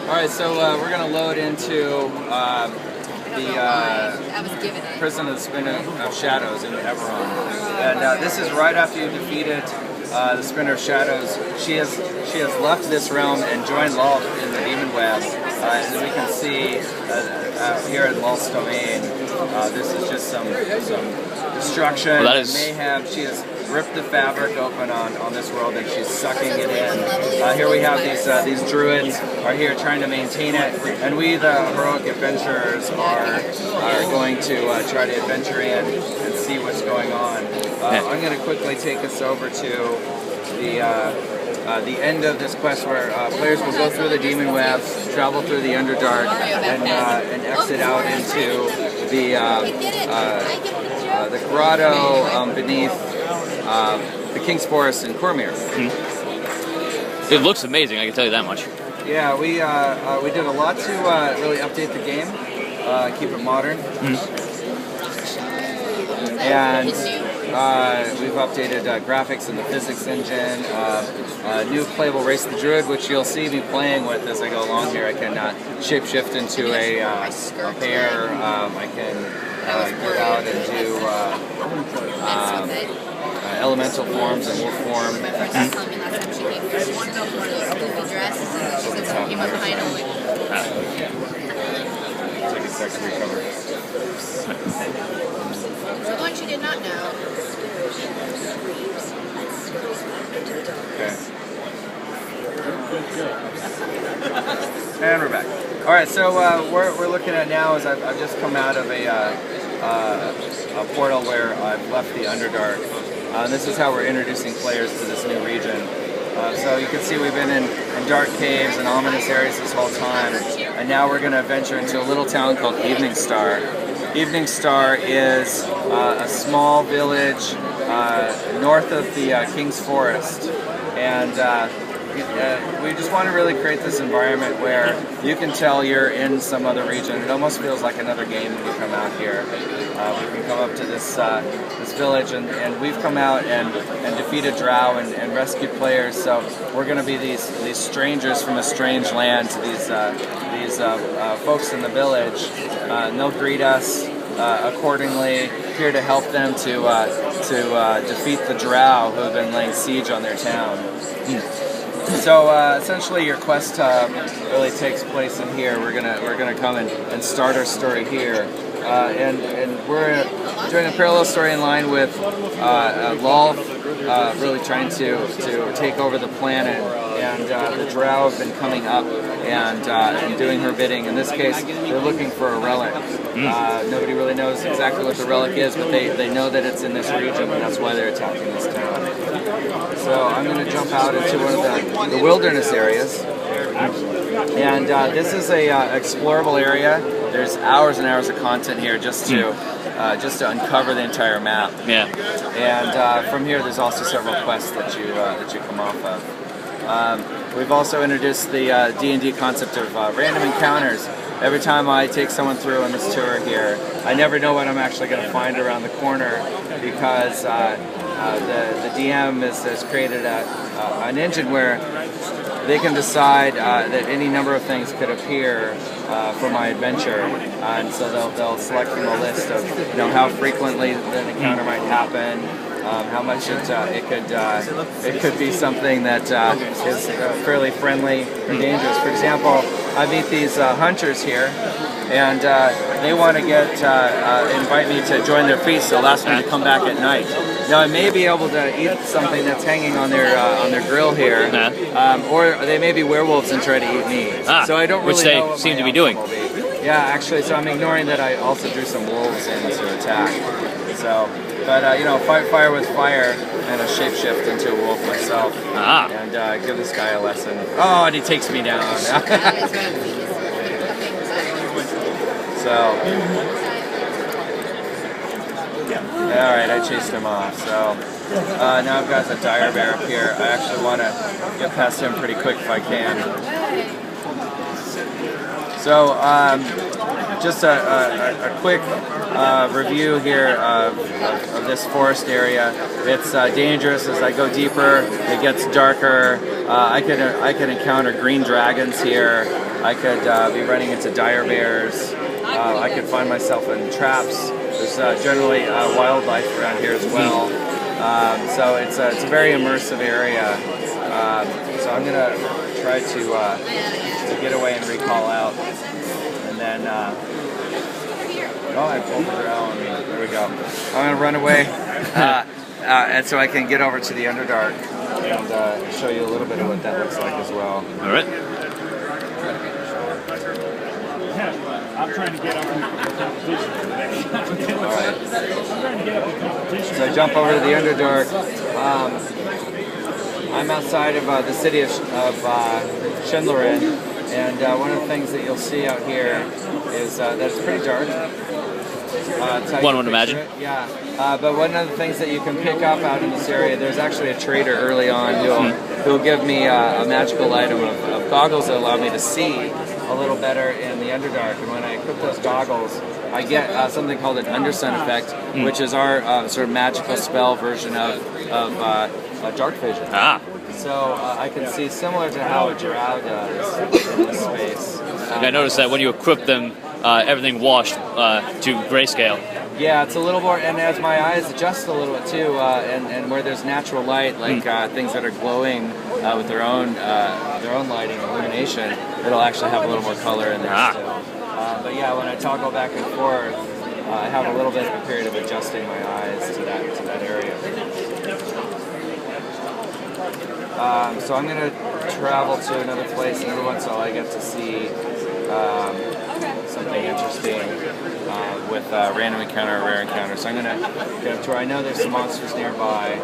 Alright, so we're going to load into the Prison of the Spin of Shadows in Everon. And this is right after you defeated the Spinner of Shadows. She has left this realm and joined Lal in the Demon Web. As we can see here in Lal's domain, this is just some destruction, mayhem. She has ripped the fabric open on this world and she's sucking it in. Here we have these druids are here trying to maintain it, and we, the heroic adventurers, are going to try to adventure in and see what's going on. I'm going to quickly take us over to the end of this quest, where players will go through the demon webs, travel through the Underdark, and exit out into the grotto beneath the King's Forest in Cormyr. It looks amazing, I can tell you that much. Yeah, we did a lot to really update the game, keep it modern, and we've updated graphics in the physics engine, new playable Race the Druid, which you'll see me playing with as I go along here. I can shapeshift into a bear, I can get out and do elemental forms and wolf form. Take a second to recover. The one she did not know. Okay. And we're back. All right, so we're looking at now is I've just come out of a portal where I've left the Underdark. This is how we're introducing players to this new region. So you can see we've been in dark caves and ominous areas this whole time, and now we're going to venture into a little town called Evening Star. Evening Star is a small village north of the King's Forest, and we just want to really create this environment where you can tell you're in some other region. It almost feels like another game when you come out here. We can come up to this village, and we've come out and defeated drow and rescued players. So we're going to be these strangers from a strange land to these folks in the village. And they'll greet us accordingly, here to help them to defeat the drow who have been laying siege on their town. So essentially, your quest really takes place in here. We're gonna come and start our story here, and we're doing a parallel story in line with Lal really trying to take over the planet, and the drow have been coming up and doing her bidding. In this case, they're looking for a relic. Nobody really knows exactly what the relic is, but they know that it's in this region, and that's why they're attacking this town. So I'm going to jump out into one of the wilderness areas, and this is a explorable area. There's hours and hours of content here just to uncover the entire map. Yeah. And from here, there's also several quests that you come off of. We've also introduced the D&D concept of random encounters. Every time I take someone through on this tour here, I never know what I'm actually going to find around the corner, because the DM has created an engine where they can decide that any number of things could appear for my adventure, and so they'll select from a list of how frequently an encounter might happen, how much it could be something that is fairly friendly or dangerous. For example, I meet these hunters here, and they want to invite me to join their feast. They'll ask me to come back at night. Now I may be able to eat something that's hanging on their grill here, or they may be werewolves and try to eat me. So I don't really know what seem to be doing. Yeah, actually, so I'm ignoring that I also drew some wolves in to attack. So, but fight fire with fire, and a shapeshift into a wolf myself, and give this guy a lesson. Oh, and he takes me down. So, alright, I chased him off. So, now I've got the dire bear up here. I actually want to get past him pretty quick if I can. So, just a quick review here of this forest area. It's dangerous. As I go deeper, it gets darker. I can encounter green dragons here. I could be running into dire bears. I could find myself in traps. There's generally wildlife around here as well. So it's a very immersive area. So I'm gonna try to get away and recall out, and then oh, I pulled the draw on me. There we go. I'm gonna run away, and so I can get over to the Underdark and show you a little bit of what that looks like as well. All right. I'm trying to get up in the competition. All right. So I jump over to the Underdark. I'm outside of the city of Schindlerin, and one of the things that you'll see out here is that it's pretty dark. One would imagine. Yeah, but one of the things that you can pick up out in this area, there's actually a trader early on who'll give me a magical item of goggles that allow me to see a little better in the Underdark. And when I equip those goggles, I get something called an Undersun effect, which is our sort of magical spell version of dark vision. Ah. So I can see similar to how a drow does in this space. I noticed that when you equip them, everything washed to grayscale. Yeah, it's a little more, and as my eyes adjust a little bit too, and where there's natural light, like things that are glowing with their own lighting, illumination, it'll actually have a little more color in there still. But yeah, when I toggle back and forth, I have a little bit of a period of adjusting my eyes to that area. So I'm going to travel to another place, and every once in a while I get to see something interesting with random encounter or rare encounter. So I'm going to get up to where I know there's some monsters nearby.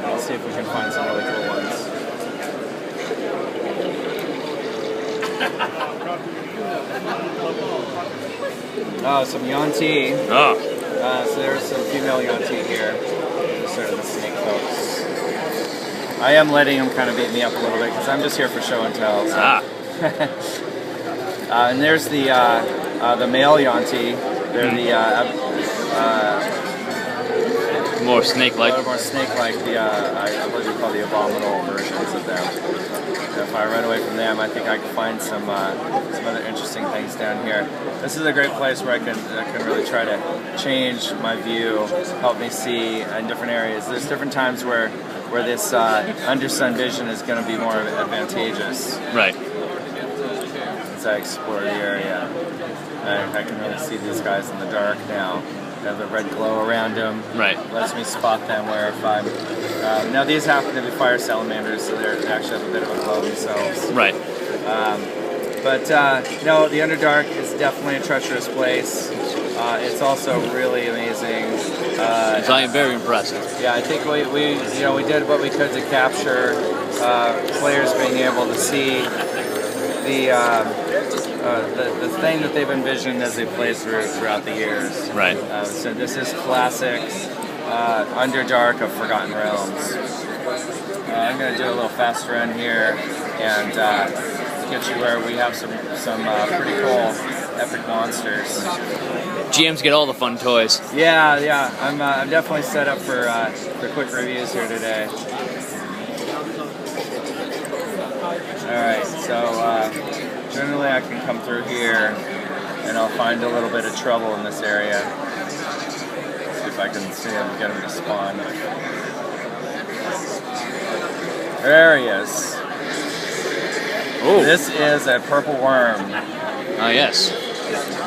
Let's see if we can find some really cool ones. Oh, some Yuan-ti. Oh. So there's some female Yuan-ti here. These are sort of the snake folks. I am letting them kind of beat me up a little bit because I'm just here for show and tell. So. And there's the male Yuan-ti. They're the more snake-like. A little more snake-like. I believe we call the abominable versions of them. So if I run away from them, I think I can find some other interesting things down here. This is a great place where I can really try to change my view, help me see in different areas. There's different times where this undersun vision is going to be more advantageous. Right. As I explore the area, I can really see these guys in the dark now. They have the red glow around them. Right. Lets me spot them where if I'm. Now these happen to be fire salamanders, so they actually have a bit of a glow themselves. Right. No, the Underdark is definitely a treacherous place. It's also really amazing. I am very impressive. Yeah, I think we did what we could to capture players being able to see the thing that they've envisioned as they play throughout the years. Right. So this is classic Underdark of Forgotten Realms. I'm going to do a little fast run here and get you where we have some pretty cool epic monsters. GMs get all the fun toys. Yeah. I'm definitely set up for quick reviews here today. Alright, so generally I can come through here and I'll find a little bit of trouble in this area. See if I can see him, get him to spawn. There he is. Oh. This is a purple worm. Ah, yes.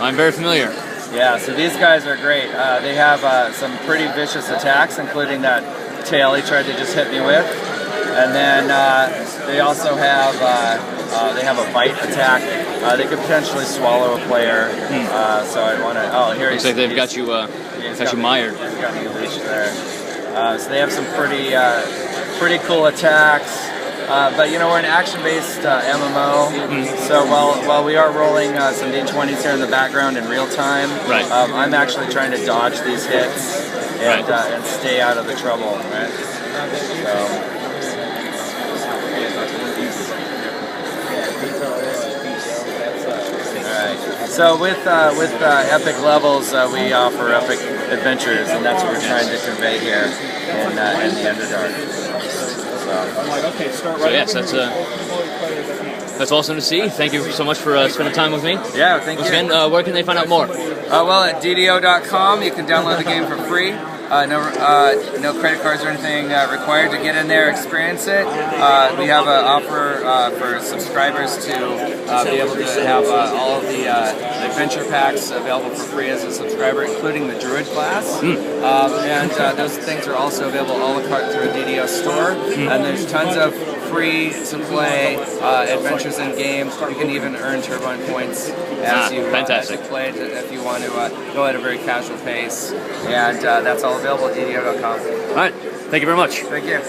I'm very familiar. Yeah, so these guys are great. They have some pretty vicious attacks, including that tail he tried to just hit me with. And then they also have a bite attack. They could potentially swallow a player. So I want to. Oh, here looks like they've got you mired. He's got me leashed there. So they have some pretty cool attacks. But you know, we're an action-based MMO. So while we are rolling some D20s here in the background in real time, right. I'm actually trying to dodge these hits and stay out of the trouble. Right. So. So with epic levels, we offer epic adventures, and that's what we're trying to convey here in the Underdark. So yes, that's That's awesome to see. Thank you so much for spending time with me. Yeah, thank Once you. again, where can they find out more? Well, at DDO.com, you can download the game for free. No credit cards or anything required to get in there, experience it. We have an offer for subscribers to be able to have all of the adventure packs available for free as a subscriber, including the Druid class. And those things are also available a la carte through a DDO store. And there's tons of free-to-play adventures in games. You can even earn turbine points as you play if you want to go at a very casual pace. And that's all available at DDO.com. All right. Thank you very much. Thank you.